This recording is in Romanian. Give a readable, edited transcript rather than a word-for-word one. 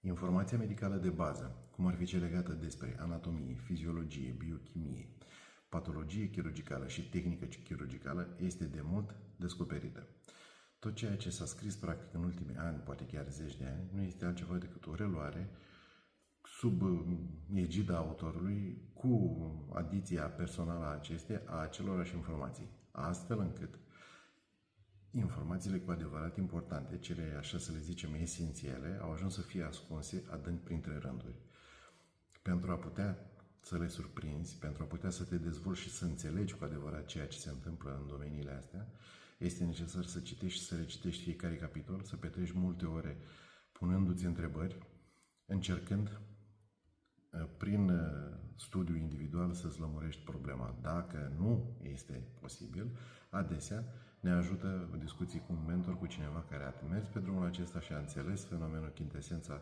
Informația medicală de bază, cum ar fi cea legată despre anatomie, fiziologie, biochimie, patologie chirurgicală și tehnică chirurgicală, este de mult descoperită. Tot ceea ce s-a scris practic în ultimii ani, poate chiar zeci de ani, nu este altceva decât o reluare sub egida autorului, cu adiția personală a acesteia a acelorași informații, astfel încât informațiile cu adevărat importante, cele, așa să le zicem, esențiale, au ajuns să fie ascunse adânc printre rânduri. Pentru a putea să le surprinzi, pentru a putea să te dezvolți și să înțelegi cu adevărat ceea ce se întâmplă în domeniile astea, este necesar să citești și să recitești fiecare capitol, să petreci multe ore punându-ți întrebări, încercând prin studiu individual să-ți lămurești problema. Dacă nu este posibil, adesea ne ajută discuții cu un mentor, cu cineva care a mers pe drumul acesta și a înțeles fenomenul, chintesența